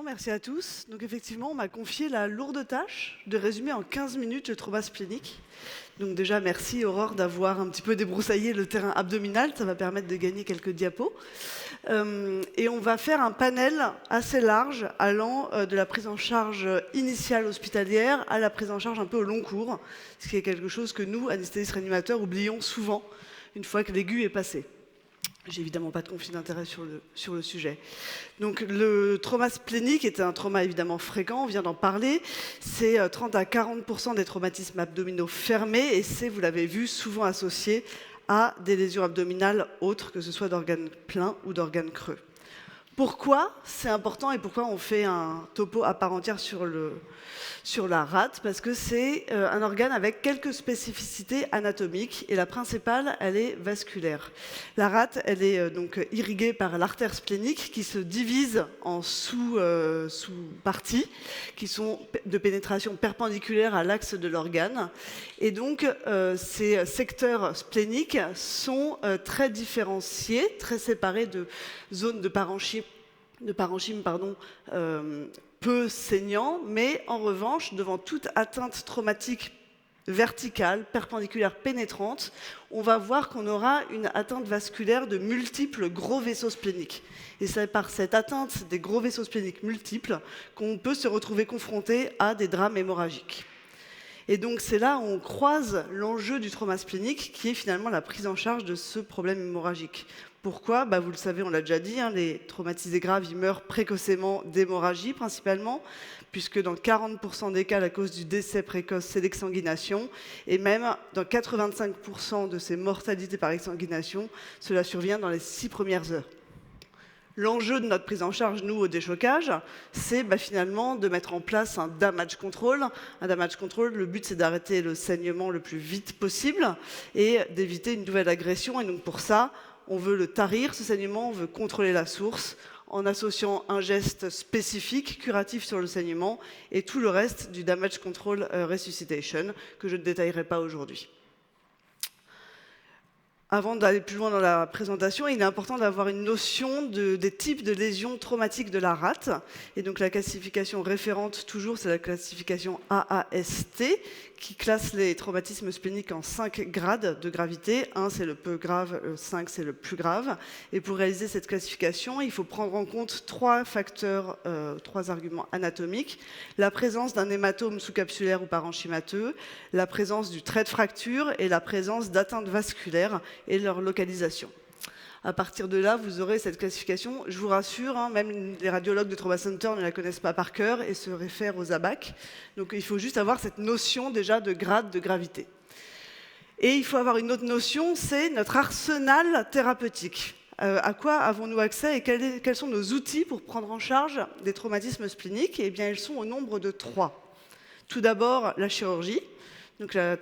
merci à tous. Donc effectivement, on m'a confié la lourde tâche de résumer en 15 minutes le trauma splénique. Donc déjà, merci Aurore d'avoir un petit peu débroussaillé le terrain abdominal, ça va permettre de gagner quelques diapos. Et on va faire un panel assez large allant de la prise en charge initiale hospitalière à la prise en charge un peu au long cours, ce qui est quelque chose que nous, anesthésistes réanimateurs, oublions souvent une fois que l'aigu est passé. J'ai évidemment pas de conflit d'intérêt sur le sujet. Donc le trauma splénique est un trauma évidemment fréquent, on vient d'en parler. C'est 30 à 40% des traumatismes abdominaux fermés et c'est, vous l'avez vu, souvent associé à des lésions abdominales autres, que ce soit d'organes pleins ou d'organes creux. Pourquoi c'est important et pourquoi on fait un topo à part entière sur la rate? Parce que c'est un organe avec quelques spécificités anatomiques et la principale, elle est vasculaire. La rate, elle est donc irriguée par l'artère splénique qui se divise en sous-parties qui sont de pénétration perpendiculaire à l'axe de l'organe. Et donc, ces secteurs spléniques sont très différenciés, très séparés de zones de parenchyme, peu saignant, mais en revanche, devant toute atteinte traumatique verticale, perpendiculaire, pénétrante, on va voir qu'on aura une atteinte vasculaire de multiples gros vaisseaux spléniques. Et c'est par cette atteinte des gros vaisseaux spléniques multiples qu'on peut se retrouver confronté à des drames hémorragiques. Et donc c'est là où on croise l'enjeu du trauma splénique, qui est finalement la prise en charge de ce problème hémorragique. Pourquoi? Vous le savez, on l'a déjà dit, les traumatisés graves, ils meurent précocement d'hémorragie principalement, puisque dans 40% des cas, la cause du décès précoce, c'est l'exsanguination. Et même dans 85% de ces mortalités par exsanguination, cela survient dans les 6 premières heures. L'enjeu de notre prise en charge, nous, au déchocage, c'est finalement de mettre en place un damage control. Un damage control, le but, c'est d'arrêter le saignement le plus vite possible et d'éviter une nouvelle agression. Et donc pour ça, on veut le tarir, ce saignement, on veut contrôler la source en associant un geste spécifique, curatif sur le saignement, et tout le reste du damage control resuscitation, que je ne détaillerai pas aujourd'hui. Avant d'aller plus loin dans la présentation, il est important d'avoir une notion des types de lésions traumatiques de la rate. Et donc la classification référente, toujours, c'est la classification AAST, qui classe les traumatismes spléniques en 5 grades de gravité. 1, c'est le peu grave, 5, c'est le plus grave. Et pour réaliser cette classification, il faut prendre en compte 3 facteurs, 3 arguments anatomiques. La présence d'un hématome sous-capsulaire ou parenchymateux, la présence du trait de fracture et la présence d'atteintes vasculaires et leur localisation. À partir de là, vous aurez cette classification. Je vous rassure, même les radiologues de Trauma Center ne la connaissent pas par cœur et se réfèrent aux ABAC. Donc il faut juste avoir cette notion déjà de grade de gravité. Et il faut avoir une autre notion, c'est notre arsenal thérapeutique. À quoi avons-nous accès et quels sont nos outils pour prendre en charge des traumatismes spléniques? Eh bien, ils sont au nombre de 3. Tout d'abord, la chirurgie. Donc la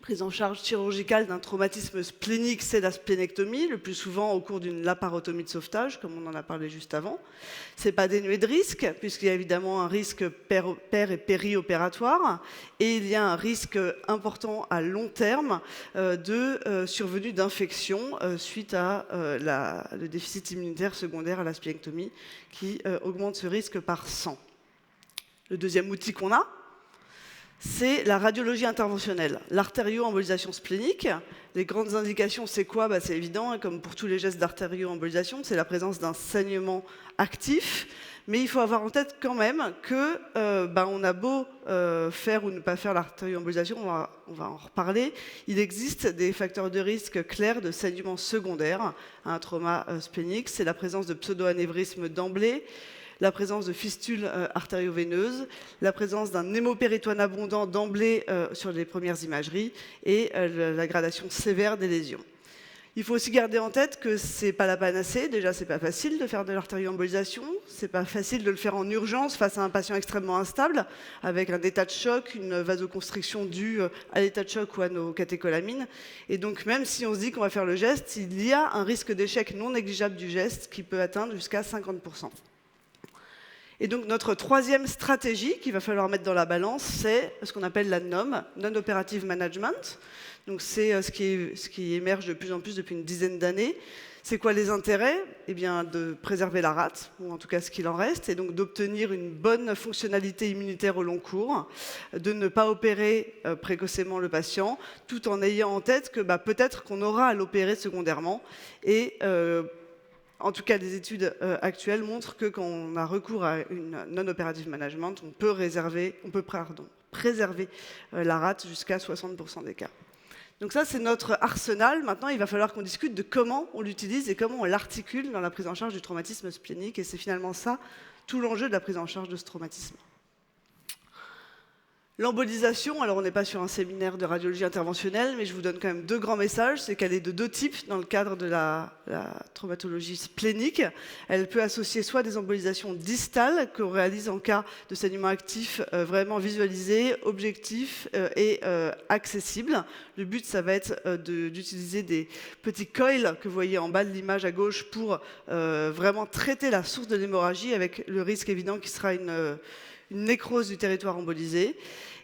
prise en charge chirurgicale d'un traumatisme splénique, c'est la splénectomie, le plus souvent au cours d'une laparotomie de sauvetage, comme on en a parlé juste avant. Ce n'est pas dénué de risque, puisqu'il y a évidemment un risque per- et périopératoire, et il y a un risque important à long terme de survenue d'infection suite à le déficit immunitaire secondaire à la splénectomie, qui augmente ce risque par 100. Le deuxième outil qu'on a, c'est la radiologie interventionnelle, l'artérioembolisation splénique. Les grandes indications, c'est quoi? C'est évident, comme pour tous les gestes d'artérioembolisation, c'est la présence d'un saignement actif. Mais il faut avoir en tête quand même que on a beau faire ou ne pas faire l'artérioembolisation, on va en reparler, il existe des facteurs de risque clairs de saignement secondaire à un trauma splénique. C'est la présence de pseudo-anévrisme d'emblée, la présence de fistules artério-veineuses, la présence d'un hémopéritoine abondant d'emblée sur les premières imageries et la gradation sévère des lésions. Il faut aussi garder en tête que ce n'est pas la panacée. Déjà, ce n'est pas facile de faire de l'artérioembolisation. Ce n'est pas facile de le faire en urgence face à un patient extrêmement instable, avec un état de choc, une vasoconstriction due à l'état de choc ou à nos catécholamines. Et donc, même si on se dit qu'on va faire le geste, il y a un risque d'échec non négligeable du geste qui peut atteindre jusqu'à 50%. Et donc notre troisième stratégie qu'il va falloir mettre dans la balance, c'est ce qu'on appelle la NOM, Non-Operative Management. Donc c'est ce qui émerge de plus en plus depuis une dizaine d'années. C'est quoi les intérêts? Eh bien, de préserver la rate, ou en tout cas ce qu'il en reste, et donc d'obtenir une bonne fonctionnalité immunitaire au long cours, de ne pas opérer précocement le patient, tout en ayant en tête que peut-être qu'on aura à l'opérer secondairement. Et en tout cas, des études actuelles montrent que quand on a recours à une non-operative management, on peut préserver la rate jusqu'à 60% des cas. Donc ça, c'est notre arsenal. Maintenant, il va falloir qu'on discute de comment on l'utilise et comment on l'articule dans la prise en charge du traumatisme splénique. Et c'est finalement ça, tout l'enjeu de la prise en charge de ce traumatisme. L'embolisation, alors on n'est pas sur un séminaire de radiologie interventionnelle, mais je vous donne quand même deux grands messages. C'est qu'elle est de deux types dans le cadre de la traumatologie splénique. Elle peut associer soit des embolisations distales qu'on réalise en cas de saignement actif vraiment visualisé, objectif et accessible. Le but, ça va être d'utiliser des petits coils que vous voyez en bas de l'image à gauche pour vraiment traiter la source de l'hémorragie avec le risque évident qui sera une nécrose du territoire embolisé.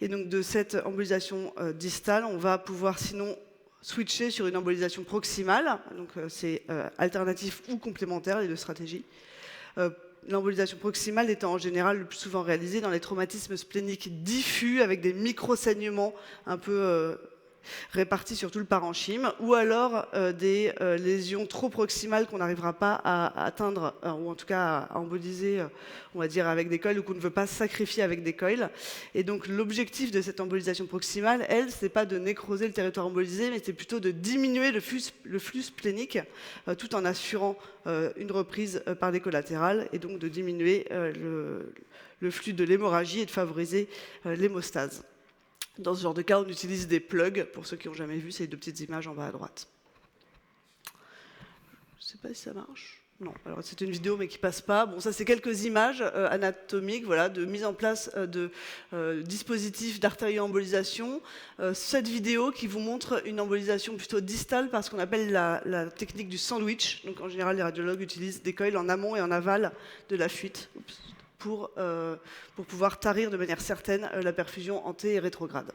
Et donc de cette embolisation distale, on va pouvoir sinon switcher sur une embolisation proximale. Donc c'est alternatif ou complémentaire, les deux stratégies. L'embolisation proximale étant en général le plus souvent réalisée dans les traumatismes spléniques diffus avec des micro-saignements un peu répartis sur tout le parenchyme, ou alors des lésions trop proximales qu'on n'arrivera pas à atteindre, ou en tout cas à emboliser, on va dire, avec des coils, ou qu'on ne veut pas sacrifier avec des coils. Et donc l'objectif de cette embolisation proximale, elle, c'est pas de nécroser le territoire embolisé, mais c'est plutôt de diminuer le flux splénique, tout en assurant une reprise par les collatérales, et donc de diminuer le flux de l'hémorragie et de favoriser l'hémostase. Dans ce genre de cas, on utilise des plugs. Pour ceux qui n'ont jamais vu, c'est les deux petites images en bas à droite. Je ne sais pas si ça marche. Non, alors c'est une vidéo mais qui passe pas. Bon, ça c'est quelques images anatomiques, voilà, de mise en place de dispositifs d'artério-embolisation. Cette vidéo qui vous montre une embolisation plutôt distale par ce qu'on appelle la technique du sandwich. Donc en général, les radiologues utilisent des coils en amont et en aval de la fuite. Oups. Pour pouvoir tarir de manière certaine la perfusion anté- et rétrograde.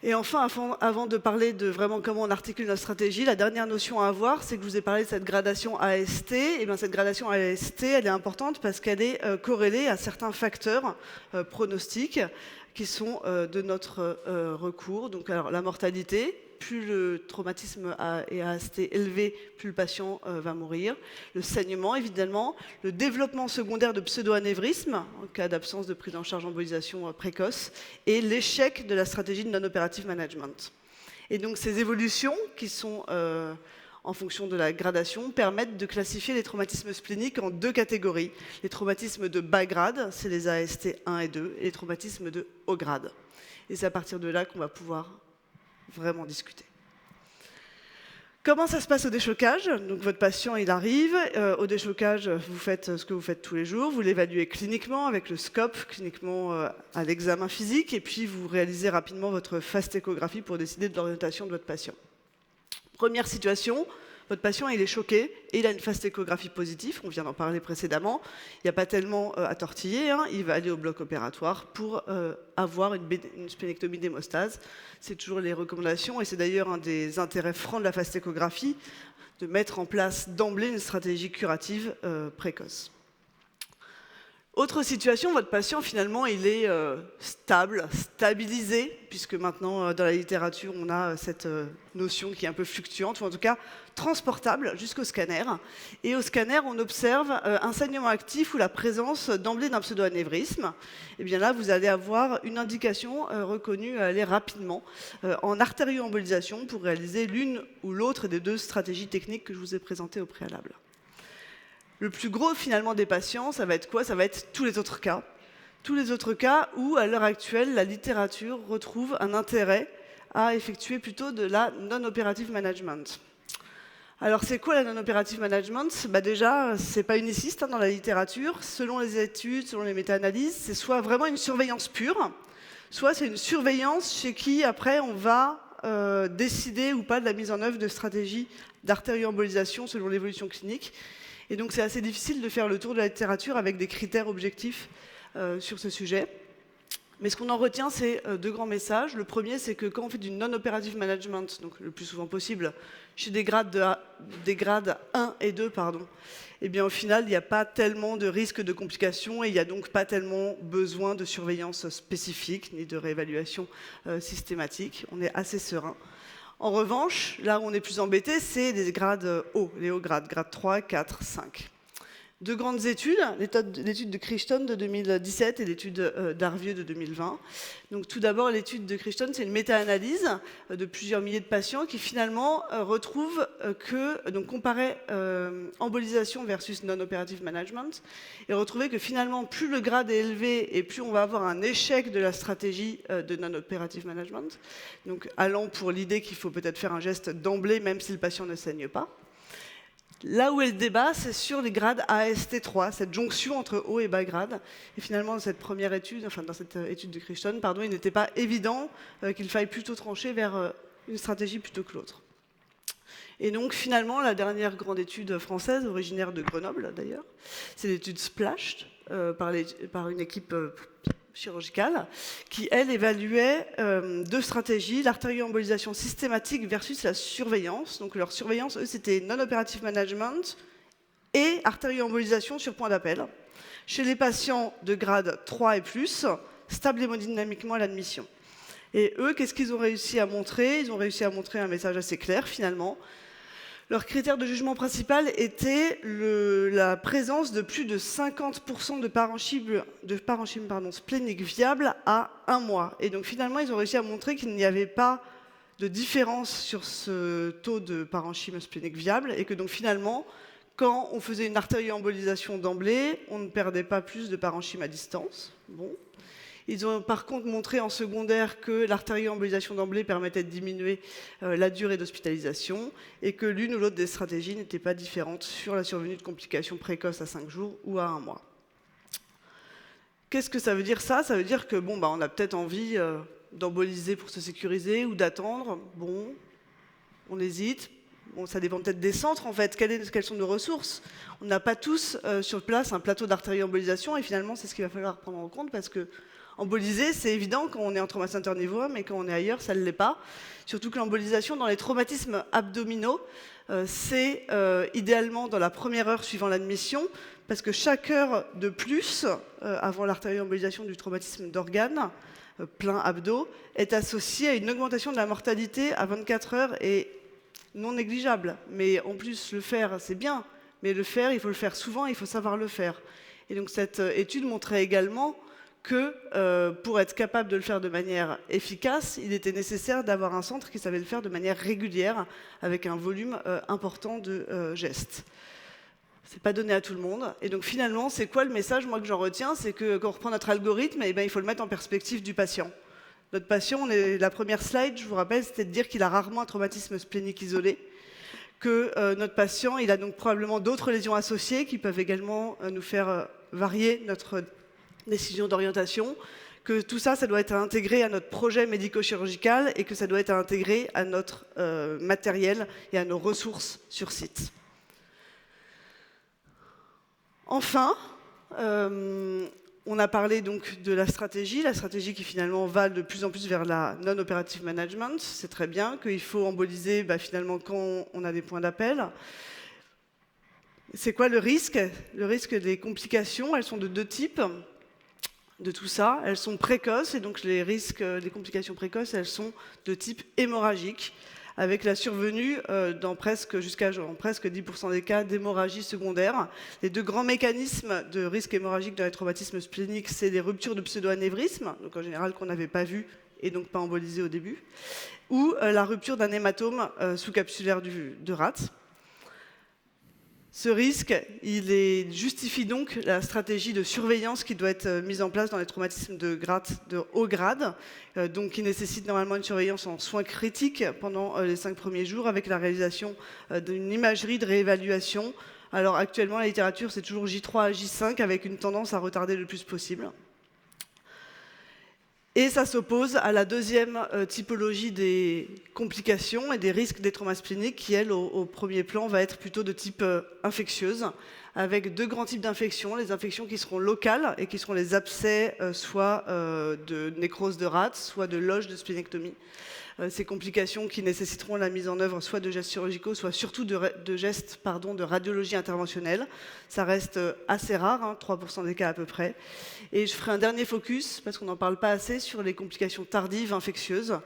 Et enfin, avant de parler de vraiment comment on articule notre stratégie, la dernière notion à avoir, c'est que je vous ai parlé de cette gradation AST. Et bien, cette gradation AST, elle est importante parce qu'elle est corrélée à certains facteurs pronostiques qui sont de notre recours. Donc, alors, la mortalité. Plus le traumatisme est AST élevé, plus le patient va mourir. Le saignement, évidemment. Le développement secondaire de pseudo-anévrisme, en cas d'absence de prise en charge embolisation précoce. Et l'échec de la stratégie de non-operative management. Et donc ces évolutions, qui sont en fonction de la gradation, permettent de classifier les traumatismes spléniques en deux catégories. Les traumatismes de bas grade, c'est les AST 1 et 2, et les traumatismes de haut grade. Et c'est à partir de là qu'on va pouvoir vraiment discuter. Comment ça se passe au déchocage? Donc votre patient, il arrive. Au déchocage, vous faites ce que vous faites tous les jours. Vous l'évaluez cliniquement avec le scope, cliniquement à l'examen physique, et puis vous réalisez rapidement votre fast échographie pour décider de l'orientation de votre patient. Première situation, votre patient il est choqué et il a une fast échographie positive, on vient d'en parler précédemment. Il n'y a pas tellement à tortiller, hein. Il va aller au bloc opératoire pour avoir une splénectomie d'hémostase. C'est toujours les recommandations et c'est d'ailleurs un des intérêts francs de la fast échographie, de mettre en place d'emblée une stratégie curative précoce. Autre situation, votre patient, finalement, il est stabilisé, puisque maintenant, dans la littérature, on a cette notion qui est un peu fluctuante, ou en tout cas transportable jusqu'au scanner. Et au scanner, on observe un saignement actif ou la présence d'emblée d'un pseudo-anévrisme. Et bien là, vous allez avoir une indication reconnue à aller rapidement en artério-embolisation pour réaliser l'une ou l'autre des deux stratégies techniques que je vous ai présentées au préalable. Le plus gros, finalement, des patients, ça va être quoi? Ça va être tous les autres cas. Tous les autres cas où, à l'heure actuelle, la littérature retrouve un intérêt à effectuer plutôt de la non-operative management. Alors, c'est quoi la non-operative management? Déjà, c'est pas uniciste dans la littérature. Selon les études, selon les méta-analyses, c'est soit vraiment une surveillance pure, soit c'est une surveillance chez qui, après, on va décider ou pas de la mise en œuvre de stratégies d'artério-embolisation selon l'évolution clinique. Et donc, c'est assez difficile de faire le tour de la littérature avec des critères objectifs sur ce sujet. Mais ce qu'on en retient, c'est deux grands messages. Le premier, c'est que quand on fait du non-operative management, donc le plus souvent possible, chez des grades 1 et 2, eh bien, au final, il n'y a pas tellement de risques de complications et il n'y a donc pas tellement besoin de surveillance spécifique ni de réévaluation systématique. On est assez serein. En revanche, là où on est plus embêté, c'est des grades hauts, les hauts grades, grades 3, 4, 5. Deux grandes études, l'étude de Crichton de 2017 et l'étude d'Arvieux de 2020. Donc, tout d'abord, l'étude de Crichton, c'est une méta-analyse de plusieurs milliers de patients qui finalement retrouve que, donc comparait embolisation versus non-operative management et retrouvait que finalement, plus le grade est élevé et plus on va avoir un échec de la stratégie de non-operative management. Donc, allant pour l'idée qu'il faut peut-être faire un geste d'emblée même si le patient ne saigne pas. Là où est le débat, c'est sur les grades AST3, cette jonction entre haut et bas grade. Et finalement, dans cette première étude, enfin dans cette étude de Crichton, il n'était pas évident qu'il faille plutôt trancher vers une stratégie plutôt que l'autre. Et donc finalement, la dernière grande étude française, originaire de Grenoble d'ailleurs, c'est l'étude SPLASH par une équipe chirurgicale, qui, elle, évaluait deux stratégies, l'artérioembolisation systématique versus la surveillance. Donc leur surveillance, eux, c'était non-operative management et artérioembolisation sur point d'appel. Chez les patients de grade 3 et plus, stable hémodynamiquement à l'admission. Et eux, qu'est-ce qu'ils ont réussi à montrer? Ils ont réussi à montrer un message assez clair, finalement. Leur critère de jugement principal était la présence de plus de 50% de parenchyme splénique viable à 1 mois. Et donc finalement, ils ont réussi à montrer qu'il n'y avait pas de différence sur ce taux de parenchyme splénique viable et que donc finalement, quand on faisait une artérioembolisation d'emblée, on ne perdait pas plus de parenchyme à distance. Bon. Ils ont par contre montré en secondaire que l'artérioembolisation d'emblée permettait de diminuer la durée d'hospitalisation et que l'une ou l'autre des stratégies n'était pas différente sur la survenue de complications précoces à 5 jours ou à 1 mois. Qu'est-ce que ça veut dire ça? Ça veut dire que on a peut-être envie d'emboliser pour se sécuriser ou d'attendre. Bon, on hésite. Bon, ça dépend peut-être des centres en fait. Quelles sont nos ressources? On n'a pas tous sur place un plateau d'artérioembolisation et finalement c'est ce qu'il va falloir prendre en compte parce que emboliser, c'est évident quand on est en trauma center niveau 1, mais quand on est ailleurs, ça ne l'est pas. Surtout que l'embolisation dans les traumatismes abdominaux, c'est idéalement dans la première heure suivant l'admission, parce que chaque heure de plus, avant l'artérioembolisation du traumatisme d'organes, plein abdos, est associée à une augmentation de la mortalité à 24 heures et non négligeable. Mais en plus, le faire, c'est bien, mais le faire, il faut le faire souvent, il faut savoir le faire. Et donc cette étude montrait également que pour être capable de le faire de manière efficace, il était nécessaire d'avoir un centre qui savait le faire de manière régulière, avec un volume important de gestes. C'est pas donné à tout le monde. Et donc finalement, c'est quoi le message, moi, que j'en retiens? C'est que quand on reprend notre algorithme, il faut le mettre en perspective du patient. Notre patient, la première slide, je vous rappelle, c'était de dire qu'il a rarement un traumatisme splénique isolé, que notre patient, il a donc probablement d'autres lésions associées qui peuvent également nous faire varier notre décision d'orientation, que tout ça, ça doit être intégré à notre projet médico-chirurgical et que ça doit être intégré à notre matériel et à nos ressources sur site. Enfin, on a parlé donc de la stratégie qui finalement va de plus en plus vers la non-operative management. C'est très bien qu'il faut emboliser finalement quand on a des points d'appel. C'est quoi le risque? Le risque des complications, elles sont de deux types. De tout ça, elles sont précoces et donc les complications précoces, elles sont de type hémorragique, avec la survenue jusqu'à 10% des cas d'hémorragie secondaire. Les deux grands mécanismes de risque hémorragique dans les traumatismes spléniques, c'est les ruptures de pseudo-anévrisme, donc en général qu'on n'avait pas vu et donc pas embolisé au début, ou la rupture d'un hématome sous-capsulaire de rate. Ce risque, il justifie donc la stratégie de surveillance qui doit être mise en place dans les traumatismes de haut grade, donc qui nécessite normalement une surveillance en soins critiques pendant les 5 premiers jours avec la réalisation d'une imagerie de réévaluation. Alors actuellement, la littérature, c'est toujours J3 à J5 avec une tendance à retarder le plus possible. Et ça s'oppose à la deuxième typologie des complications et des risques des traumas spléniques qui, elle, au premier plan, va être plutôt de type infectieuse, avec deux grands types d'infections. Les infections qui seront locales et qui seront les abcès, soit de nécrose de rate, soit de loge de splénectomie. Ces complications qui nécessiteront la mise en œuvre soit de gestes chirurgicaux, soit surtout de gestes de radiologie interventionnelle. Ça reste assez rare, hein, 3% des cas à peu près. Et je ferai un dernier focus, parce qu'on n'en parle pas assez, sur les complications tardives infectieuses,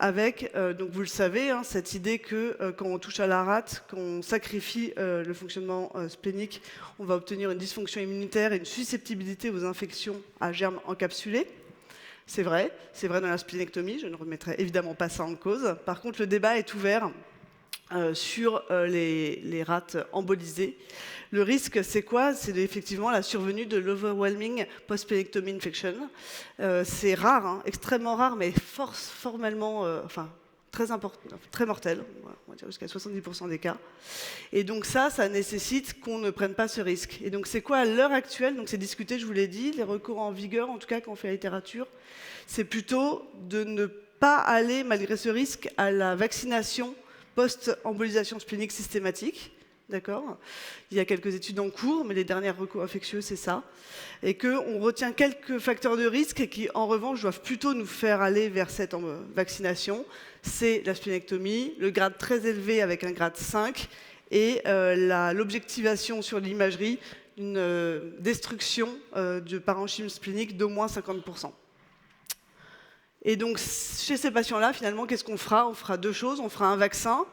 avec, donc vous le savez, hein, cette idée que quand on touche à la rate, qu'on sacrifie le fonctionnement splénique, on va obtenir une dysfonction immunitaire et une susceptibilité aux infections à germes encapsulés. C'est vrai dans la splénectomie, je ne remettrai évidemment pas ça en cause. Par contre, le débat est ouvert sur les rates embolisées. Le risque, c'est quoi? C'est effectivement la survenue de l'overwhelming post-splénectomy infection. C'est rare, hein, extrêmement rare, mais formellement, très mortel, on va dire jusqu'à 70% des cas. Et donc ça nécessite qu'on ne prenne pas ce risque. Et donc c'est quoi à l'heure actuelle? Donc c'est discuté, je vous l'ai dit, les recours en vigueur, en tout cas quand on fait la littérature, c'est plutôt de ne pas aller, malgré ce risque, à la vaccination post-embolisation splénique systématique. D'accord? Il y a quelques études en cours, mais les dernières recours infectieux, c'est ça. Et qu'on retient quelques facteurs de risque qui, en revanche, doivent plutôt nous faire aller vers cette vaccination. C'est la splénectomie, le grade très élevé avec un grade 5, et l'objectivation sur l'imagerie d'une destruction du parenchyme splénique d'au moins 50%. Et donc, chez ces patients-là, finalement, qu'est-ce qu'on fera? On fera deux choses. On fera un vaccin.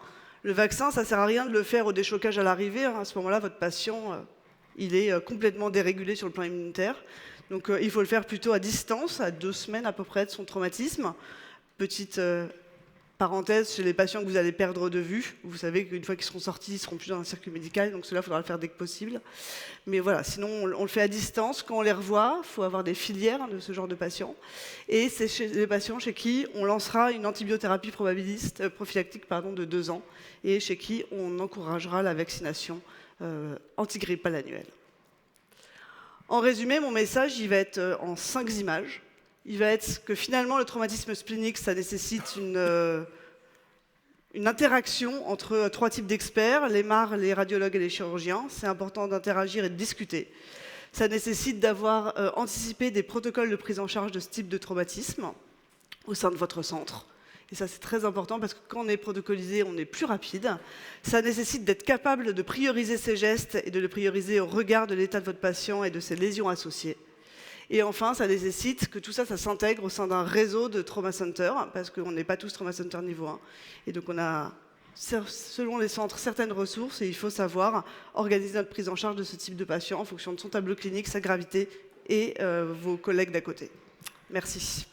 Le vaccin, ça ne sert à rien de le faire au déchocage à l'arrivée. À ce moment-là, votre patient, il est complètement dérégulé sur le plan immunitaire. Donc, il faut le faire plutôt à distance, à 2 semaines à peu près de son traumatisme. Petite parenthèse, chez les patients que vous allez perdre de vue, vous savez qu'une fois qu'ils seront sortis, ils ne seront plus dans un circuit médical, donc cela, il faudra le faire dès que possible. Mais voilà, sinon, on le fait à distance. Quand on les revoit, il faut avoir des filières de ce genre de patients. Et c'est chez les patients chez qui on lancera une antibiothérapie prophylactique de 2 ans, et chez qui on encouragera la vaccination antigrippale annuelle. En résumé, mon message, il va être en 5 images. Il va être que finalement, le traumatisme splénique, ça nécessite une interaction entre 3 types d'experts, les MAR, les radiologues et les chirurgiens. C'est important d'interagir et de discuter. Ça nécessite d'avoir anticipé des protocoles de prise en charge de ce type de traumatisme au sein de votre centre. Et ça, c'est très important parce que quand on est protocolisé, on est plus rapide. Ça nécessite d'être capable de prioriser ces gestes et de les prioriser au regard de l'état de votre patient et de ses lésions associées. Et enfin, ça nécessite que tout ça s'intègre au sein d'un réseau de trauma centers, parce qu'on n'est pas tous trauma center niveau 1. Et donc on a, selon les centres, certaines ressources, et il faut savoir organiser notre prise en charge de ce type de patient en fonction de son tableau clinique, sa gravité et vos collègues d'à côté. Merci.